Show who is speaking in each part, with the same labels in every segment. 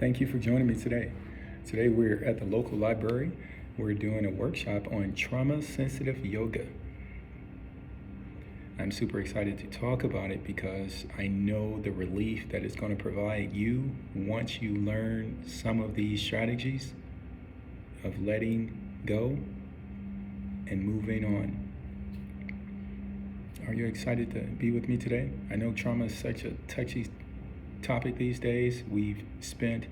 Speaker 1: Thank you for joining me today. Today we're at the local library. We're doing a workshop on trauma-sensitive yoga. I'm super excited to talk about it because I know the relief that it's going to provide you once you learn some of these strategies of letting go and moving on. Are you excited to be with me today? I know trauma is such a touchy topic these days. We've spent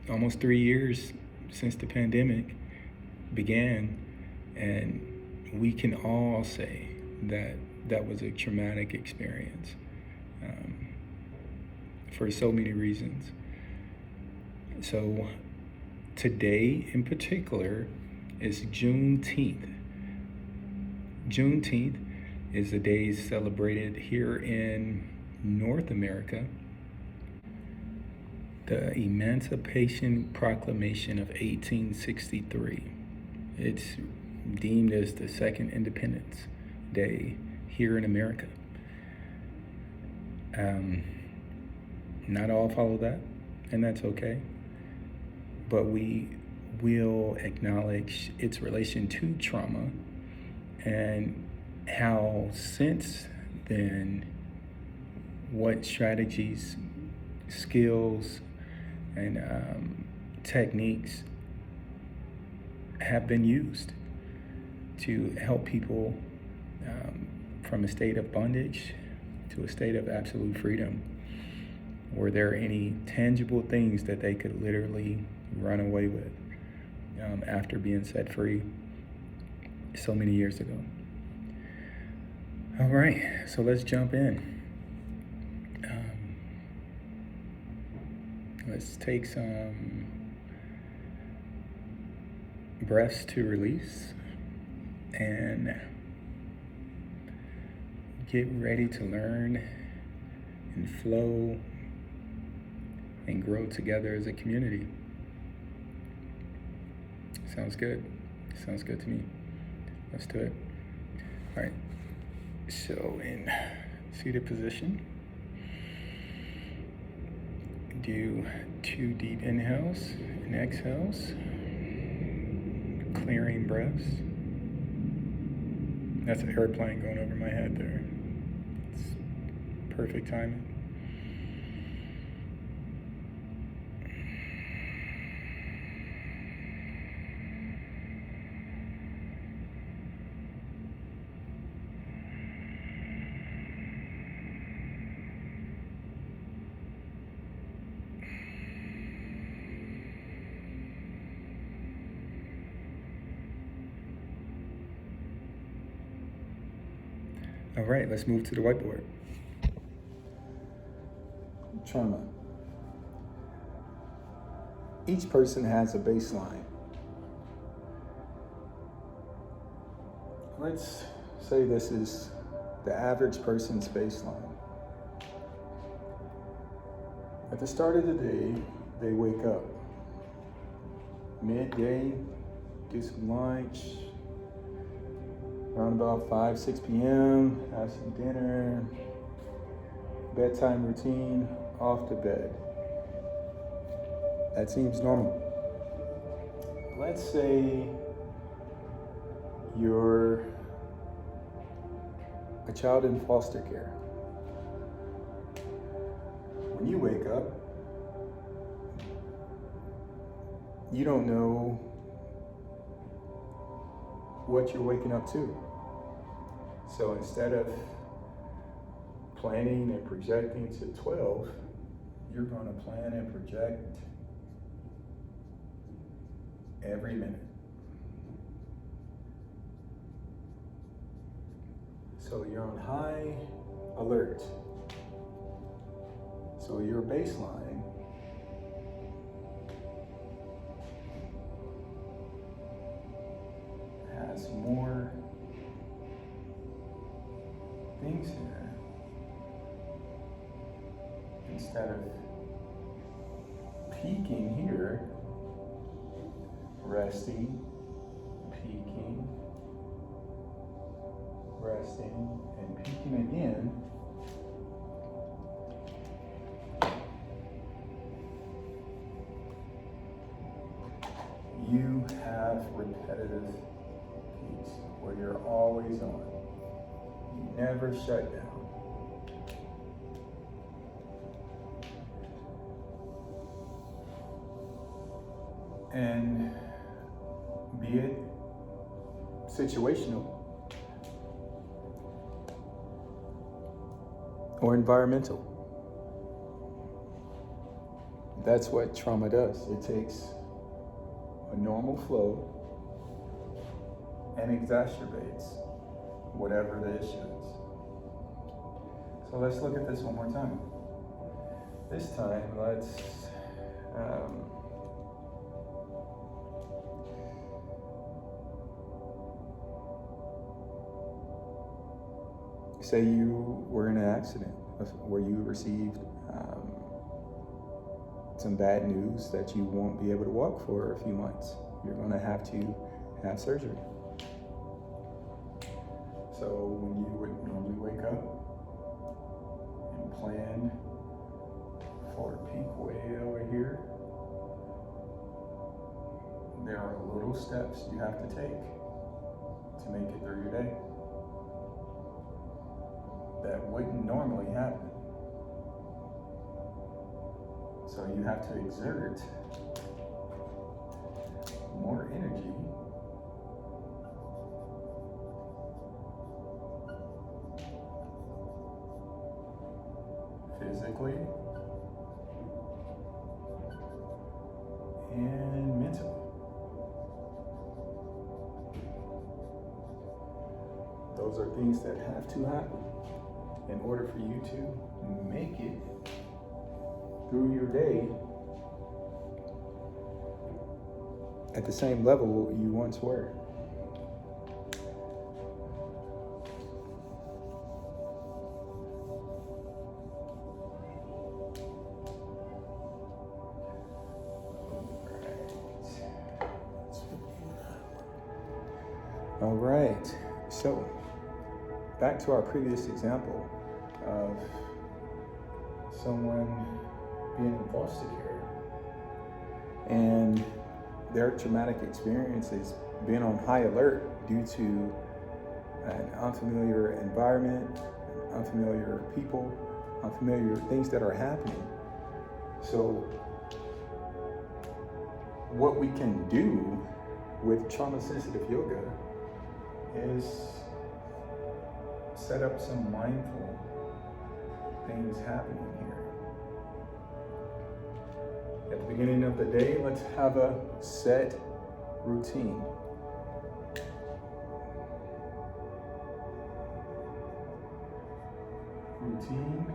Speaker 1: almost 3 years since the pandemic began, and we can all say that that was a traumatic experience for so many reasons. So today in particular is Juneteenth. Juneteenth is the day celebrated here in North America. The Emancipation Proclamation of 1863. It's deemed as the second Independence Day here in America. Not all follow that, and that's okay. But we will acknowledge its relation to trauma and how since then, what strategies, skills, and techniques have been used to help people from a state of bondage to a state of absolute freedom. Were there any tangible things that they could literally run away with after being set free so many years ago? All right, so let's jump in. Let's take some breaths to release and get ready to learn and flow and grow together as a community. Sounds good. Sounds good to me. Let's do it. All right. So in seated position, do 2 deep inhales and exhales, clearing breaths. That's an airplane going over my head there. It's perfect timing. All right, let's move to the whiteboard. Trauma. Each person has a baseline. Let's say this is the average person's baseline. At the start of the day, they wake up. Midday, do some lunch. Around about 5, 6 p.m., have some dinner, bedtime routine, off to bed. That seems normal. Let's say you're a child in foster care. When you wake up, you don't know what you're waking up to. So instead of planning and projecting to 12, you're going to plan and project every minute. So you're on high alert. So your baseline has more things here instead of peaking here, resting, peaking, resting, and peaking again. repetitive piece where you're always on. You never shut down. And be it situational or environmental. That's what trauma does. It takes a normal flow and exacerbates whatever the issue is. So let's look at this one more time. This time, let's say you were in an accident where you received some bad news that you won't be able to walk for a few months. You're going to have surgery. So when you would normally wake up and plan for a peak way over here, there are little steps you have to take to make it through your day that wouldn't normally happen. So you have to exert more energy physically and mentally. Those are things that have to happen in order for you to make it through your day at the same level you once were. All right, so back to our previous example of someone being in foster care and their traumatic experiences being on high alert due to an unfamiliar environment, unfamiliar people, unfamiliar things that are happening. So what we can do with trauma-sensitive yoga is set up some mindful things happening here. At the beginning of the day, let's have a set routine. Routine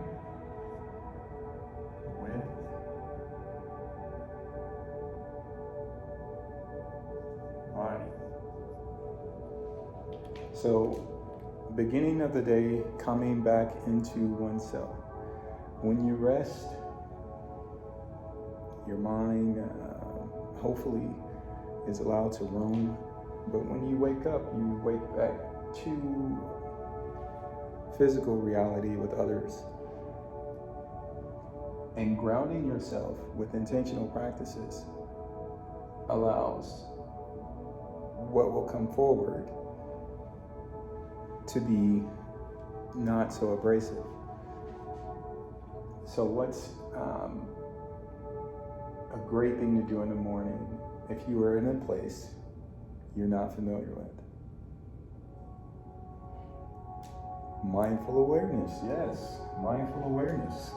Speaker 1: with body. So, beginning of the day, coming back into oneself. When you rest, your mind hopefully is allowed to roam. But when you wake up, you wake back to physical reality with others. And grounding yourself with intentional practices allows what will come forward to be not so abrasive. So what's a great thing to do in the morning if you are in a place you're not familiar with? Mindful awareness, yes, mindful awareness.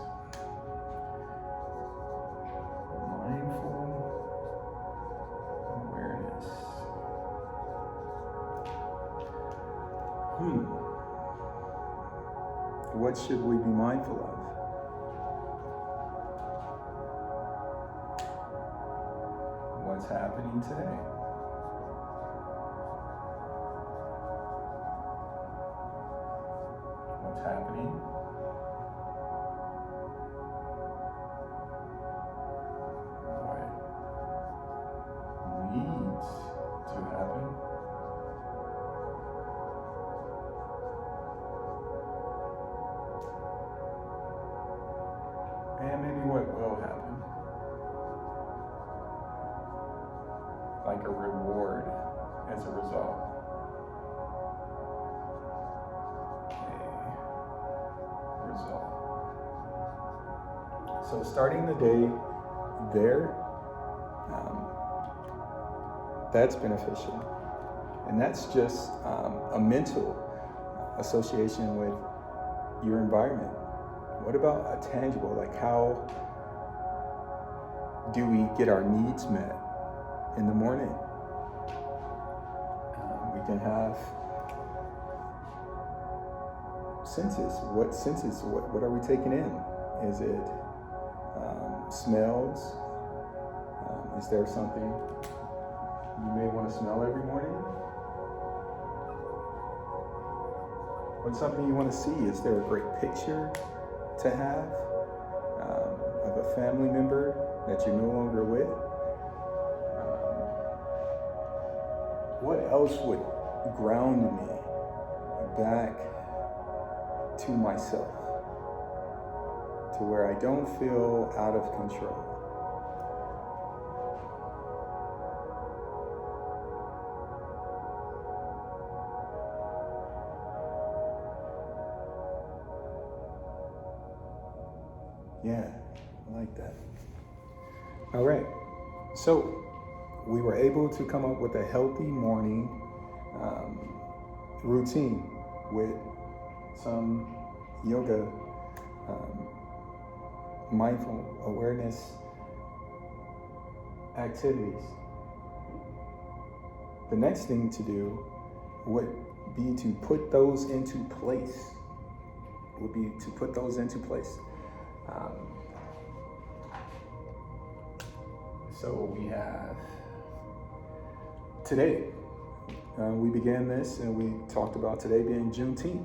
Speaker 1: Mindful awareness. What should we be mindful of? What's happening today? What's happening? What needs to happen? And maybe what will happen. like a reward as a result. A result. So starting the day there, that's beneficial. And that's just a mental association with your environment. What about a tangible, like how do we get our needs met in the morning? We can have senses. What senses? What are we taking in? Is it smells? Is there something you may want to smell every morning? What's something you want to see? Is there a great picture to have of a family member that you're no longer with? What else would ground me back to myself, to where I don't feel out of control? Yeah, I like that. All right, so we were able to come up with a healthy morning routine with some yoga, mindful awareness activities. The next thing to do would be to put those into place. So we have today. We began this and we talked about today being Juneteenth.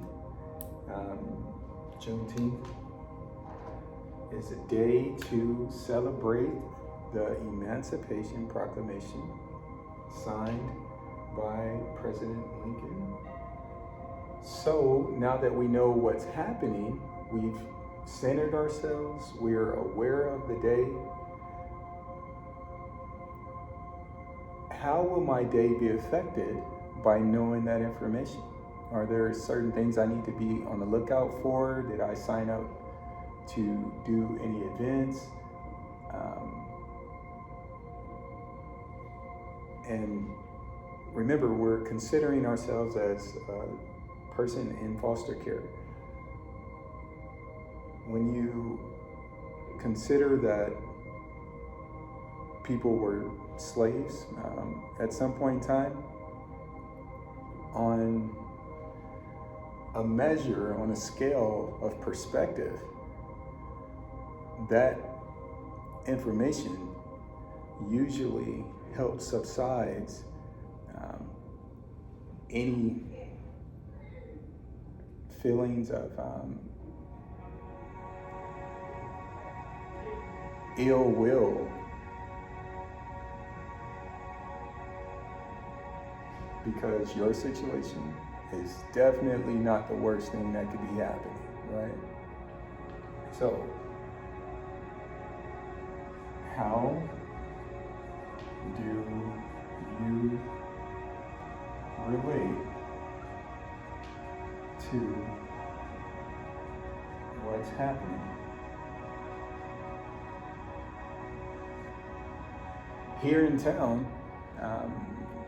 Speaker 1: Juneteenth is a day to celebrate the Emancipation Proclamation signed by President Lincoln. So now that we know what's happening, we've centered ourselves, we're aware of the day. How will my day be affected by knowing that information? Are there certain things I need to be on the lookout for? Did I sign up to do any events? And remember, we're considering ourselves as a person in foster care. When you consider that people were slaves at some point in time, on a measure, on a scale of perspective, that information usually helps subsides any feelings of ill will, because your situation is definitely not the worst thing that could be happening, right? So, how do you relate to what's happening? Here in town,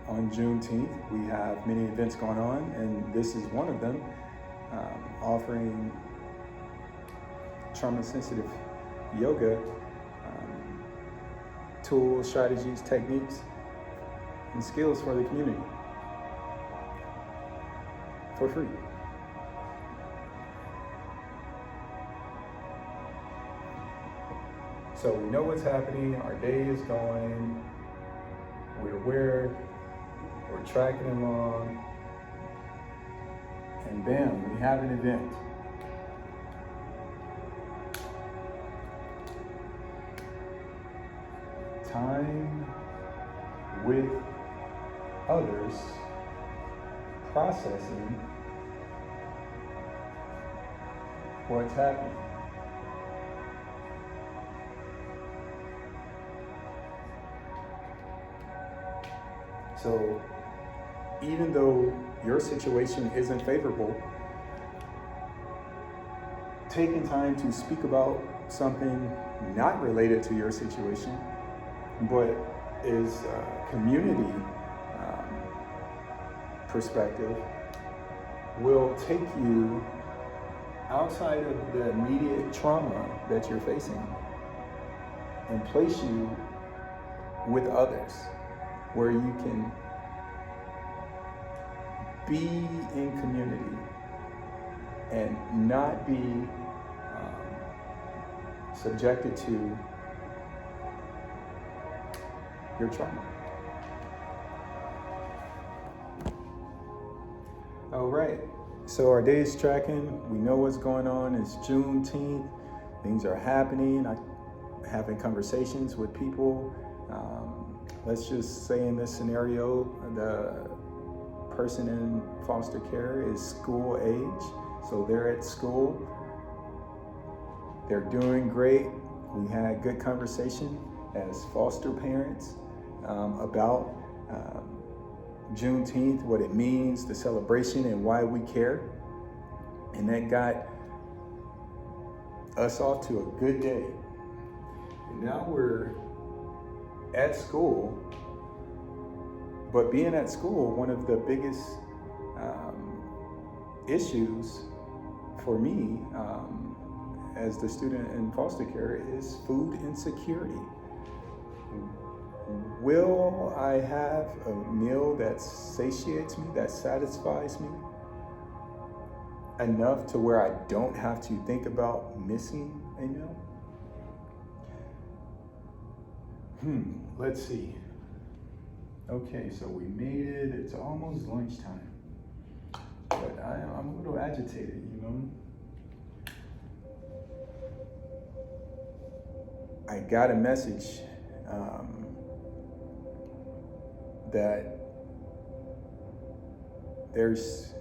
Speaker 1: on Juneteenth, we have many events going on, and this is one of them, offering trauma-sensitive yoga tools, strategies, techniques, and skills for the community for free. So we know what's happening, our day is going, we're aware, we're tracking along, and bam, we have an event. Time with others, processing what's happening. So even though your situation isn't favorable, taking time to speak about something not related to your situation, but is community perspective, will take you outside of the immediate trauma that you're facing and place you with others where you can be in community and not be subjected to your trauma. All right, so our day is tracking. We know what's going on. It's Juneteenth. Things are happening. I'm having conversations with people. Let's just say in this scenario, the person in foster care is school age. So they're at school. They're doing great. We had good conversation as foster parents about Juneteenth, what it means, the celebration, and why we care. And that got us off to a good day. And now we're at school, but being at school, one of the biggest issues for me as the student in foster care is food insecurity. Will I have a meal that satiates me, that satisfies me enough to where I don't have to think about missing a meal? Let's see. Okay, so we made it. It's almost lunchtime. But I'm a little agitated, you know? I got a message that there's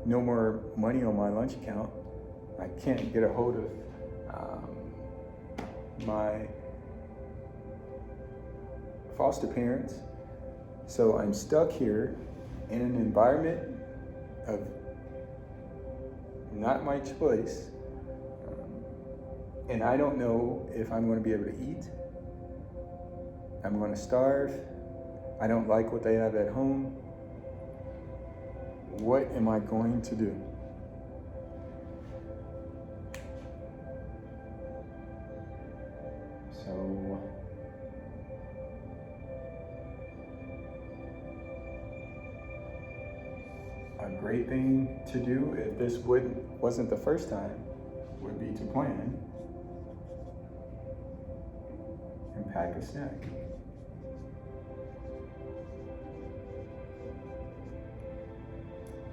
Speaker 1: no more money on my lunch account. I can't get a hold of my foster parents. So I'm stuck here in an environment of not my choice. And I don't know if I'm going to be able to eat. I'm going to starve. I don't like what they have at home. What am I going to do? So a great thing to do if this wasn't the first time would be to plan and pack a snack.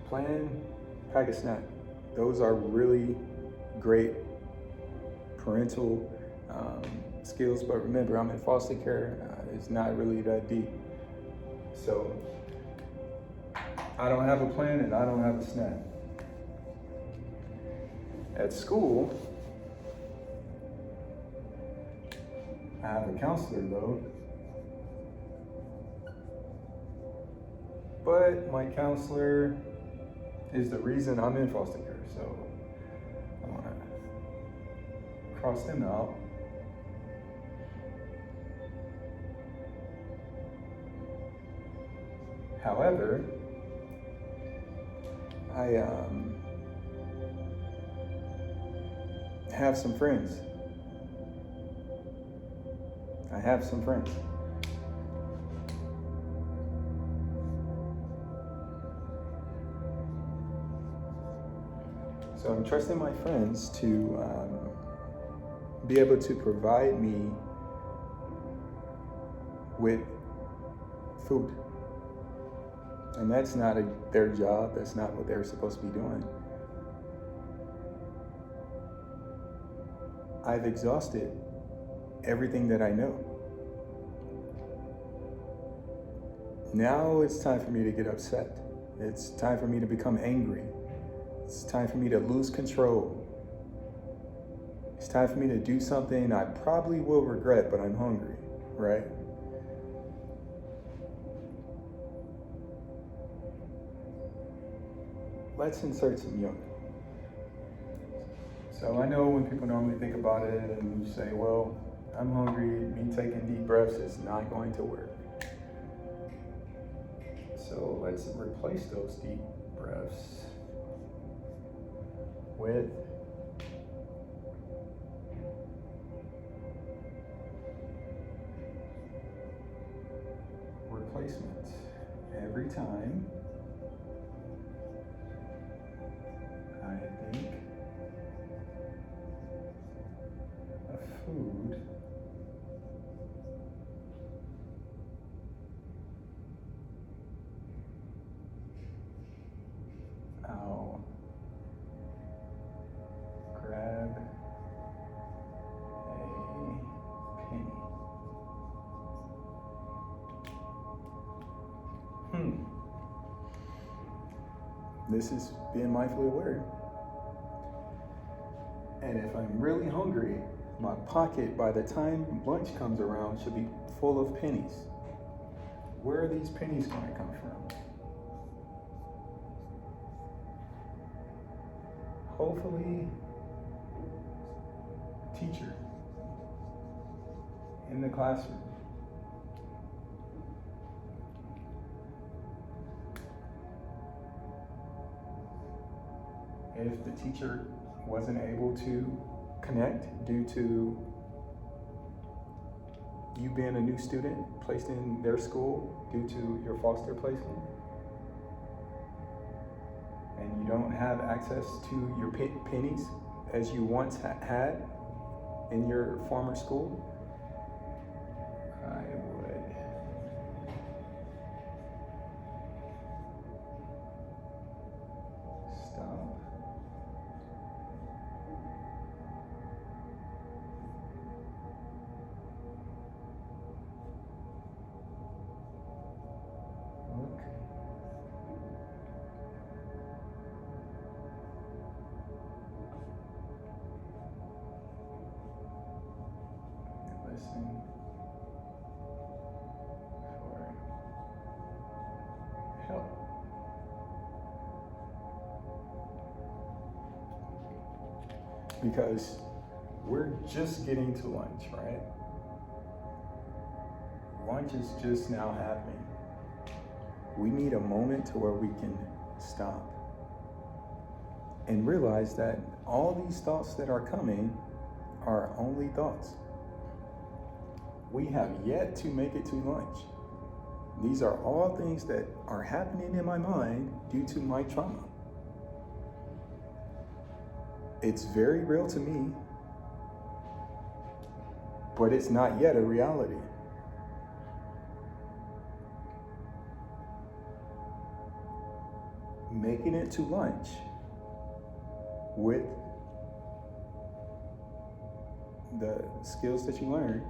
Speaker 1: Plan, pack a snack. Those are really great parental skills, but remember, I'm in foster care. It's not really that deep. So I don't have a plan and I don't have a snack. At school, I have a counselor though. But my counselor is the reason I'm in foster care, so I want to cross them out. However, I have some friends. I have some friends. So I'm trusting my friends to be able to provide me with food. And that's not their job. That's not what they're supposed to be doing. I've exhausted everything that I know. Now it's time for me to get upset. It's time for me to become angry. It's time for me to lose control. It's time for me to do something I probably will regret, but I'm hungry, right? let's insert some yoga. So I know when people normally think about it and you say, well, I'm hungry, me taking deep breaths is not going to work. So let's replace those deep breaths with replacements. Every time I think of food, I'll grab a penny. This is being mindfully aware. And if I'm really hungry, my pocket by the time lunch comes around should be full of pennies. Where are these pennies going to come from? Hopefully, teacher in the classroom. If the teacher wasn't able to connect due to you being a new student placed in their school due to your foster placement, and you don't have access to your pennies as you once had in your former school, I would stop. Look. And listen for help. Because we're just getting to lunch, right? Lunch is just now happening. We need a moment to where we can stop and realize that all these thoughts that are coming are only thoughts. We have yet to make it to lunch. These are all things that are happening in my mind due to my trauma. It's very real to me, but it's not yet a reality. Making it to lunch with the skills that you learn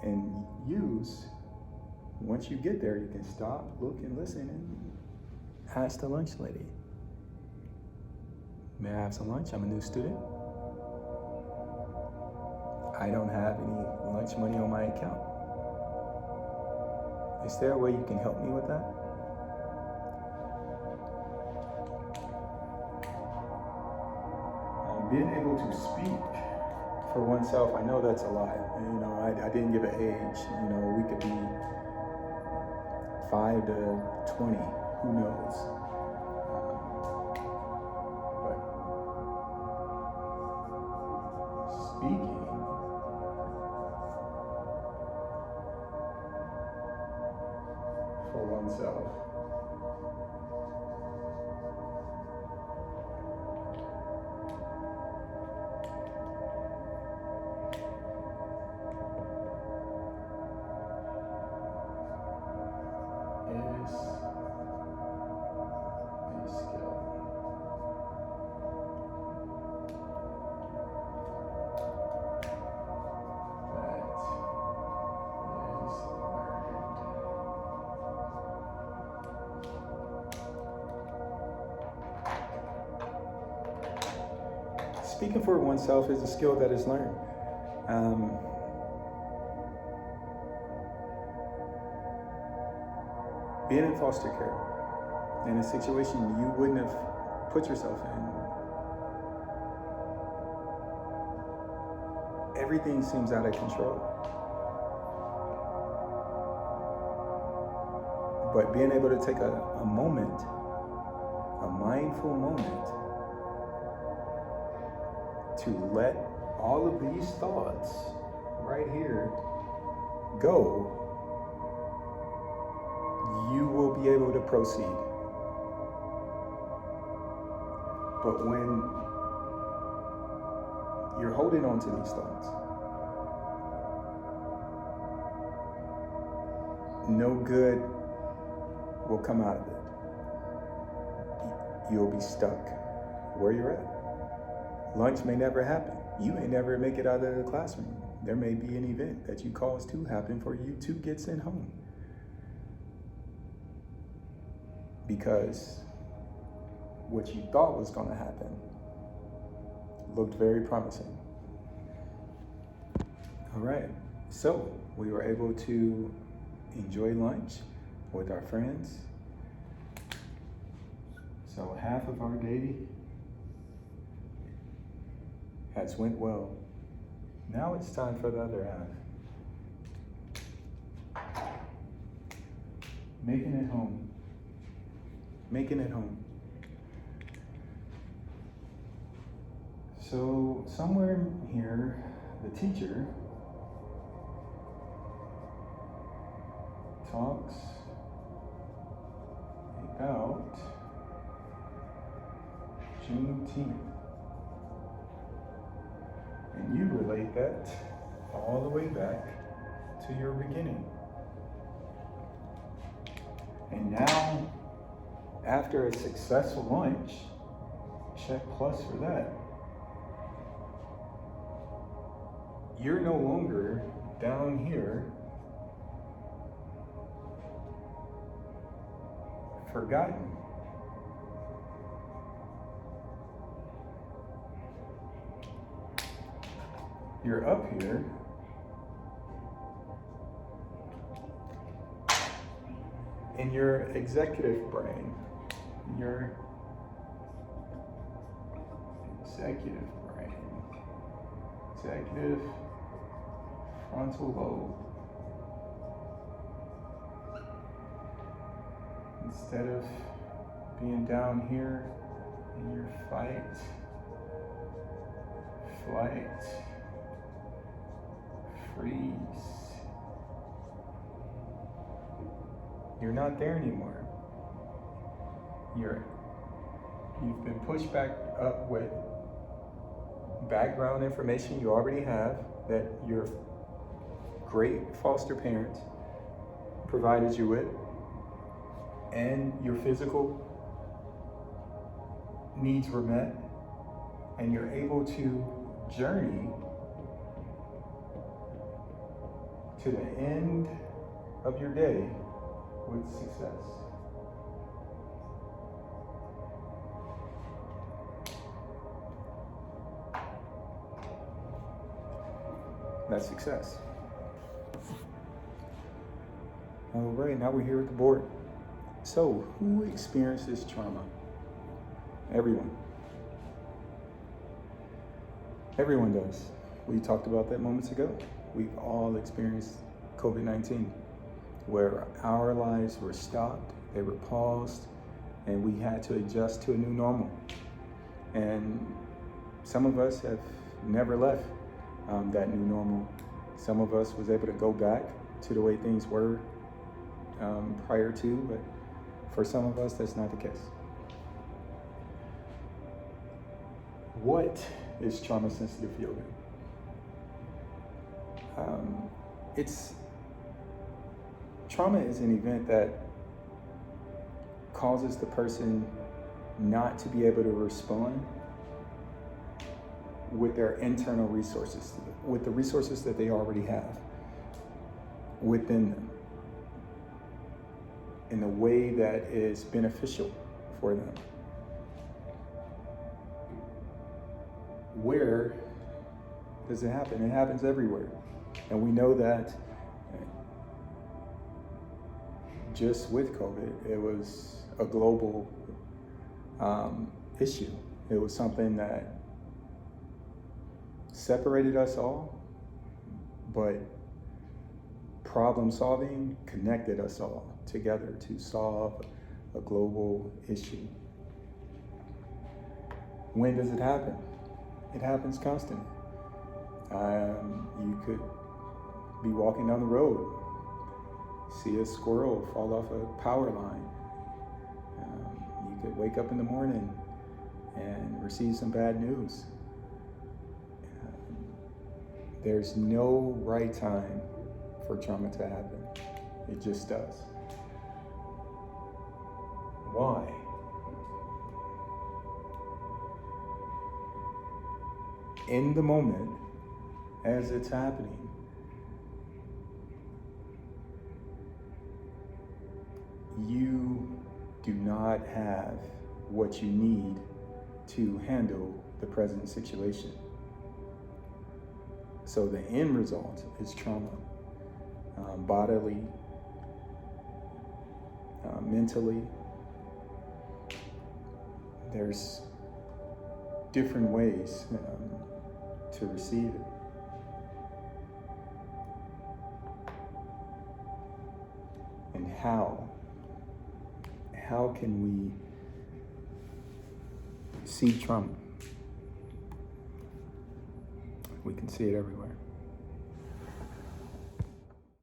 Speaker 1: and use, once you get there, you can stop, look, and listen, and ask the lunch lady, may I have some lunch? I'm a new student. I don't have any lunch money on my account. Is there a way you can help me with that? Being able to speak for oneself, I know that's a lot. You know, I didn't give an age. You know, we could be 5 to 20, who knows? But speaking for oneself. Is a skill. That is learned. Speaking for oneself is a skill that is learned. Being in foster care, in a situation you wouldn't have put yourself in. Everything seems out of control. But being able to take a moment, a mindful moment, to let all of these thoughts right here go, you will be able to proceed. But when you're holding on to these thoughts, no good will come out of it. You'll be stuck where you're at. Lunch may never happen. You may never make it out of the classroom. There may be an event that you caused to happen for you to get sent home. Because what you thought was going to happen looked very promising. All right, so we were able to enjoy lunch with our friends. So half of our day has went well. Now it's time for the other half. Making it home. Making it home. So somewhere here, the teacher talks about Juneteenth. And you relate that all the way back to your beginning. And now, after a successful lunch, check plus for that, you're no longer down here forgotten. You're up here in your executive brain, your executive frontal lobe. Instead of being down here in your fight, flight, freeze. You're not there anymore. You've been pushed back up with background information you already have that your great foster parents provided you with, and your physical needs were met, and you're able to journey to the end of your day with success. That's success. All right, now we're here at the board. So, who experiences trauma? Everyone. Everyone does. We talked about that moments ago. We've all experienced COVID-19, where our lives were stopped, they were paused, and we had to adjust to a new normal. And some of us have never left that new normal. Some of us was able to go back to the way things were prior to, but for some of us, that's not the case. What is trauma-sensitive yoga? Trauma is an event that causes the person not to be able to respond with their internal resources, with the resources that they already have within them, in a way that is beneficial for them. Where does it happen? It happens everywhere. And we know that just with COVID, it was a global issue. It was something that separated us all, but problem solving connected us all together to solve a global issue. When does it happen? It happens constantly. You could be walking down the road, see a squirrel fall off a power line. You could wake up in the morning and receive some bad news. There's no right time for trauma to happen. It just does. Why? In the moment, as it's happening, you do not have what you need to handle the present situation. So the end result is trauma, bodily, mentally. There's different ways to receive it. And how can we see trauma? We can see it everywhere.